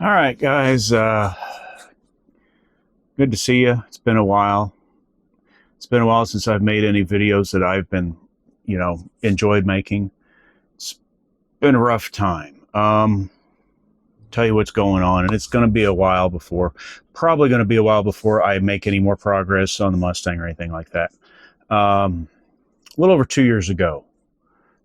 All right, guys. Good to see you. It's been a while. It's been a while since I've made any videos that I've been, enjoyed making. It's been a rough time. Tell you what's going on, and it's going to be a while before, probably going to be a while before I make any more progress on the Mustang or anything like that. A little over 2 years ago,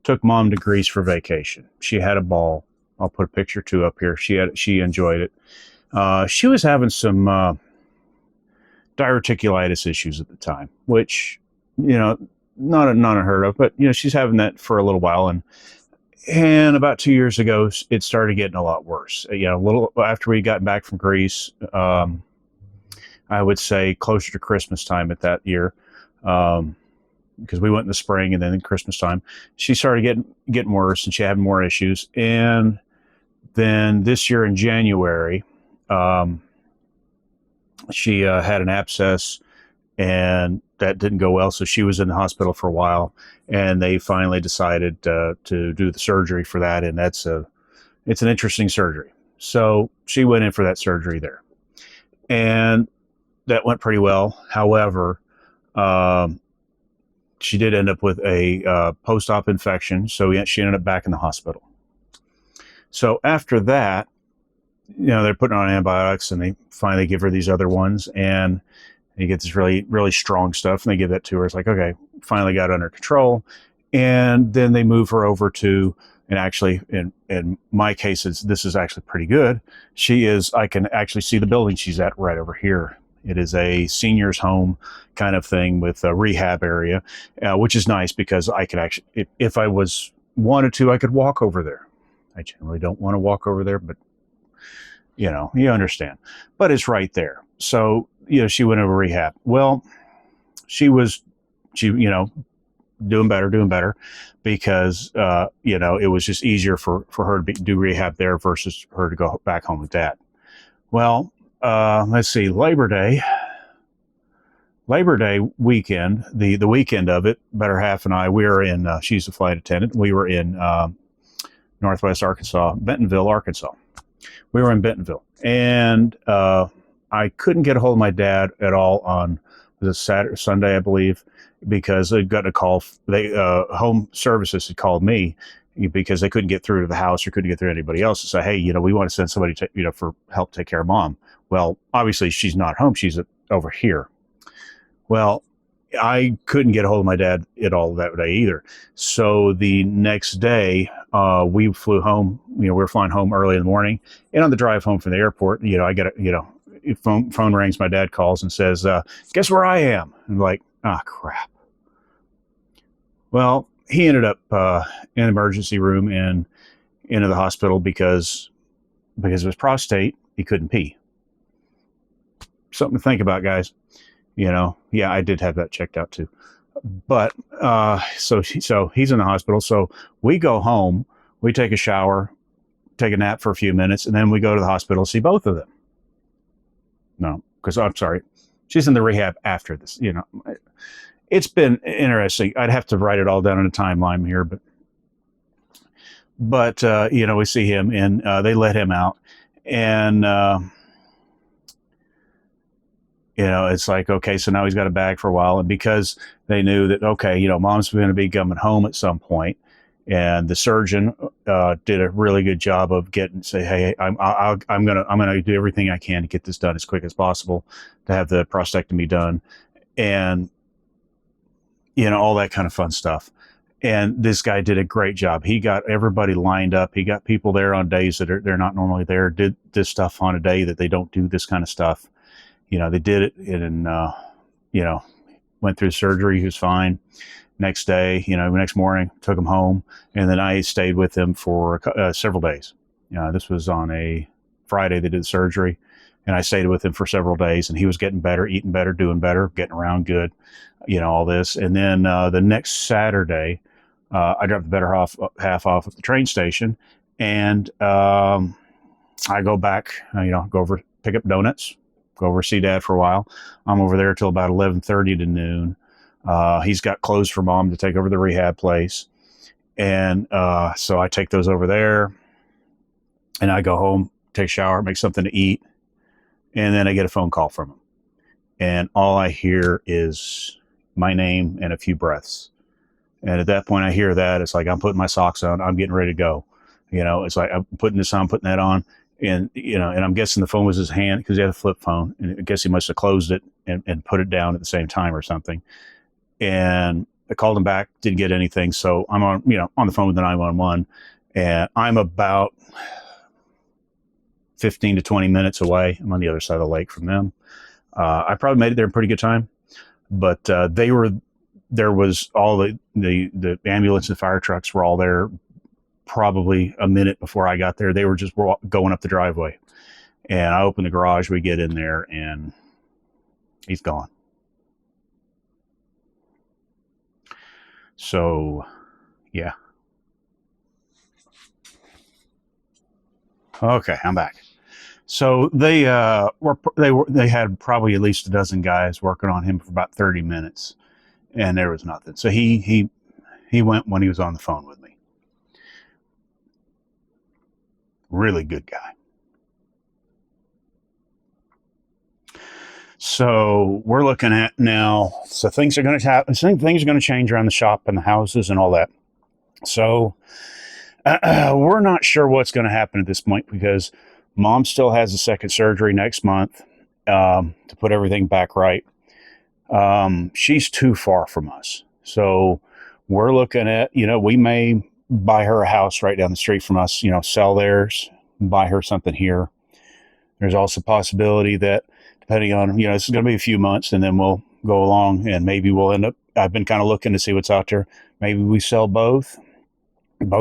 took mom to Greece for vacation. She had a ball. I'll put a picture too up here. She enjoyed it. She was having some diverticulitis issues at the time, which, not unheard of, but she's having that for a little while. And about 2 years ago, it started getting a lot worse. A little after we got back from Greece, I would say closer to Christmas time at that year, because we went in the spring and then in Christmas time, she started getting worse, and she had more issues. And then this year in January, she had an abscess, and that didn't go well. So she was in the hospital for a while, and they finally decided to do the surgery for that. And it's an interesting surgery. So she went in for that surgery there, and that went pretty well. However, she did end up with a post-op infection. So she ended up back in the hospital. So after that, they're putting on antibiotics, and they finally give her these other ones, and you get this really, really strong stuff, and they give that to her. It's like, okay, finally got it under control. And then they move her over to, and actually in my case, this is actually pretty good. I can actually see the building she's at right over here. It is a seniors home kind of thing with a rehab area, which is nice because I can actually, if I wanted to, I could walk over there. I generally don't want to walk over there, but you understand. But it's right there. So, she went over rehab. Well, she doing better because, it was just easier for her to do rehab there versus her to go back home with dad. Well, let's see, Labor Day weekend, the weekend of it, better half and I, we were in, she's a flight attendant. We were in Northwest Arkansas, Bentonville, Arkansas. We were in Bentonville, and I couldn't get a hold of my dad at all on the Sunday, I believe, because I got a call. Home services had called me because they couldn't get through to the house or couldn't get through to anybody else, and say, hey, we want to send somebody to, for help take care of mom. Well, obviously she's not home; she's over here. Well, I couldn't get a hold of my dad at all that day either. So the next day, we flew home. We were flying home early in the morning, and on the drive home from the airport, I get phone rings. My dad calls and says, "Guess where I am?" I'm like, "Ah, crap." Well, he ended up in an emergency room and into the hospital because of his prostate. He couldn't pee. Something to think about, guys. Yeah, I did have that checked out too. But so he's in the hospital. So we go home, we take a shower, take a nap for a few minutes, and then we go to the hospital to see both of them. No, because I'm sorry, she's in the rehab after this. It's been interesting. I'd have to write it all down in a timeline here, but we see him, and they let him out, and it's like, okay, so now he's got a bag for a while. And because they knew that, okay, mom's going to be coming home at some point, and the surgeon did a really good job of say, hey, I'm gonna do everything I can to get this done as quick as possible, to have the prostatectomy done, and all that kind of fun stuff. And this guy did a great job. He got everybody lined up. He got people there on days that they're not normally there. Did this stuff on a day that they don't do this kind of stuff. They did it, and went through surgery. He was fine. Next day, next morning, took him home, and then I stayed with him for several days. This was on a Friday. They did the surgery, and I stayed with him for several days, and he was getting better, eating better, doing better, getting around good, all this. And then the next Saturday, I dropped the better half off at the train station, and I go back, go over, pick up donuts, go over see dad for a while. I'm over there till about 11:30 to noon. He's got clothes for mom to take over the rehab place. And so I take those over there, and I go home take a shower, make something to eat, and then I get a phone call from him. And all I hear is my name and a few breaths. And at that point I hear that, it's like I'm putting my socks on, I'm getting ready to go. It's like I'm putting this on, putting that on. And, and I'm guessing the phone was his hand because he had a flip phone. And I guess he must have closed it and put it down at the same time or something. And I called him back, didn't get anything. So I'm on the phone with the 911, and I'm about 15 to 20 minutes away. I'm on the other side of the lake from them. I probably made it there in pretty good time, but there was all the ambulance and fire trucks were all there probably a minute before I got there. They were just going up the driveway, and I opened the garage. We get in there, and he's gone. So, yeah. Okay, I'm back. So they had probably at least a dozen guys working on him for about 30 minutes, and there was nothing. So he went when he was on the phone with me. Really good guy. So we're looking at now. So things are going to happen. Things are going to change around the shop and the houses and all that. So we're not sure what's going to happen at this point because Mom still has a second surgery next month to put everything back right. She's too far from us. So we're looking at, we may buy her a house right down the street from us, sell theirs, buy her something here. There's also a possibility that depending on, this is going to be a few months and then we'll go along and maybe we'll end up, I've been kind of looking to see what's out there. Maybe we sell both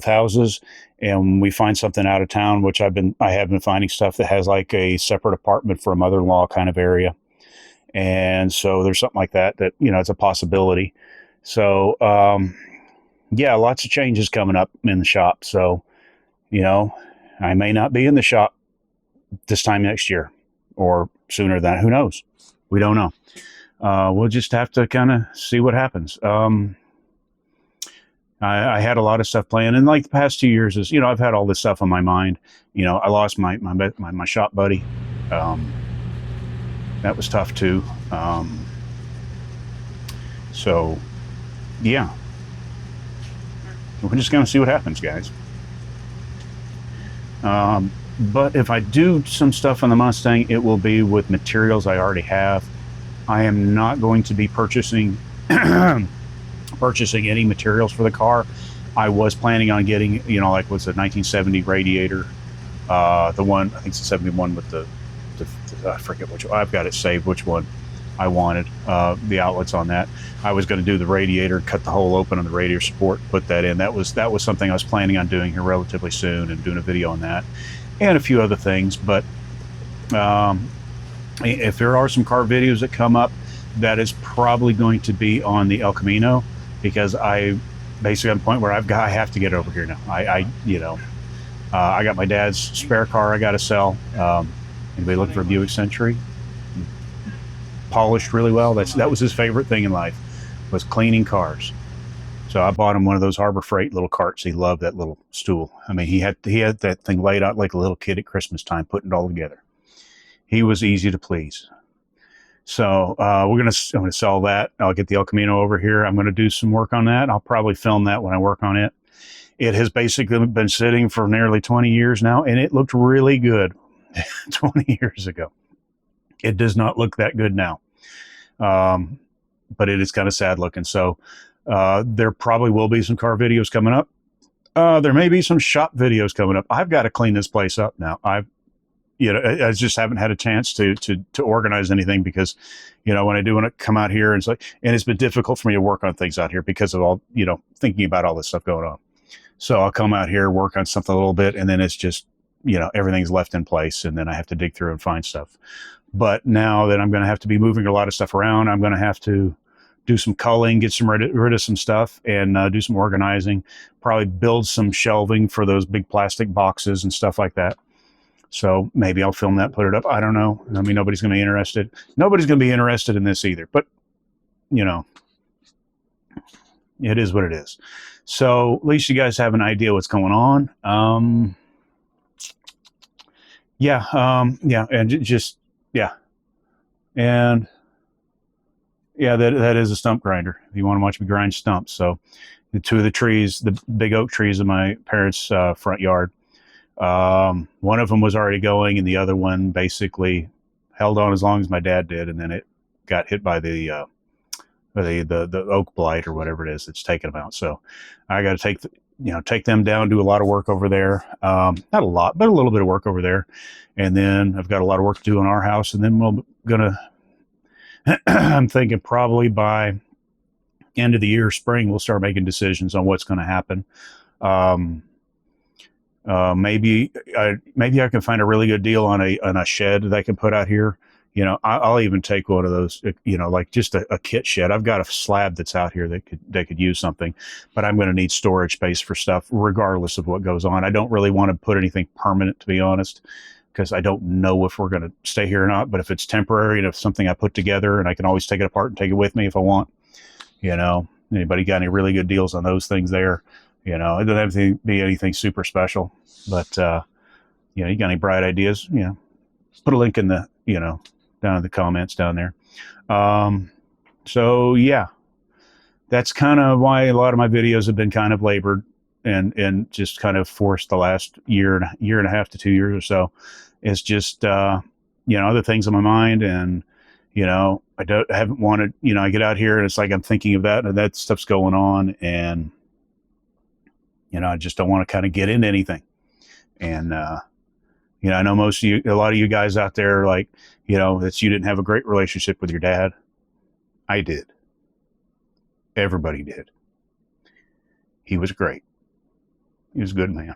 houses and we find something out of town, which I have been finding stuff that has like a separate apartment for a mother-in-law kind of area. And so there's something like that, it's a possibility. So, yeah, lots of changes coming up in the shop. So, I may not be in the shop this time next year or sooner than, who knows? We don't know. We'll just have to kind of see what happens. I had a lot of stuff planned, and like the past 2 years is, I've had all this stuff on my mind. I lost my shop buddy. That was tough too. So yeah, we're just going to see what happens, guys. But if I do some stuff on the Mustang, it will be with materials I already have. I am not going to be purchasing any materials for the car. I was planning on getting, like what's the 1970 radiator, the one, I think it's the 71 with the I forget which one. I've got it saved which one I wanted, the outlets on that. I was going to do the radiator, cut the hole open on the radiator support, put that in. That was something I was planning on doing here relatively soon and doing a video on that and a few other things. But if there are some car videos that come up, that is probably going to be on the El Camino, because I basically at the point where I have to get over here now. I got my dad's spare car I got to sell. Anybody looking for a Buick Century? Polished really well. That was his favorite thing in life, was cleaning cars. So I bought him one of those Harbor Freight little carts. He loved that little stool. I mean, he had that thing laid out like a little kid at Christmas time, putting it all together. He was easy to please. So I'm going to sell that. I'll get the El Camino over here. I'm going to do some work on that. I'll probably film that when I work on it. It has basically been sitting for nearly 20 years now, and it looked really good 20 years ago. It does not look that good now, but it is kind of sad looking. So there probably will be some car videos coming up. There may be some shop videos coming up. I've got to clean this place up now. I just haven't had a chance to organize anything because, when I do want to come out here and it's been difficult for me to work on things out here because of all, thinking about all this stuff going on. So I'll come out here, work on something a little bit, and then it's just, everything's left in place, and then I have to dig through and find stuff. But now that I'm going to have to be moving a lot of stuff around, I'm going to have to do some culling, get rid of some stuff, and do some organizing, probably build some shelving for those big plastic boxes and stuff like that. So maybe I'll film that, put it up. I don't know. I mean, nobody's going to be interested. Nobody's going to be interested in this either, but it is what it is. So at least you guys have an idea what's going on. Yeah, yeah, and just yeah, and yeah, that is a stump grinder. If you want to watch me grind stumps, so the two of the trees, the big oak trees in my parents' front yard. One of them was already going, and the other one basically held on as long as my dad did, and then it got hit by the oak blight or whatever it is that's taking them out. So I got to take them down, do a lot of work over there. Not a lot, but a little bit of work over there, and then I've got a lot of work to do in our house, and then we're gonna. I'm thinking probably by end of the year, spring, we'll start making decisions on what's going to happen. Um, maybe I can find a really good deal on a shed that I can put out here. I'll even take one of those. Like just a kit shed. I've got a slab that's out here that could use something, but I'm going to need storage space for stuff, regardless of what goes on. I don't really want to put anything permanent, to be honest, because I don't know if we're going to stay here or not. But if it's temporary and if something I put together, and I can always take it apart and take it with me if I want. Anybody got any really good deals on those things there? It doesn't have to be anything super special, but you got any bright ideas? Put a link in the down in the comments down there. So yeah, that's kind of why a lot of my videos have been kind of labored and just kind of forced the last year and a half to 2 years or so. It's just other things on my mind, and I haven't wanted, I get out here and it's like I'm thinking of that, and that stuff's going on, and I just don't want to kind of get into anything. And I know a lot of you guys out there, like, that you didn't have a great relationship with your dad. I did. Everybody did. He was great. He was a good man.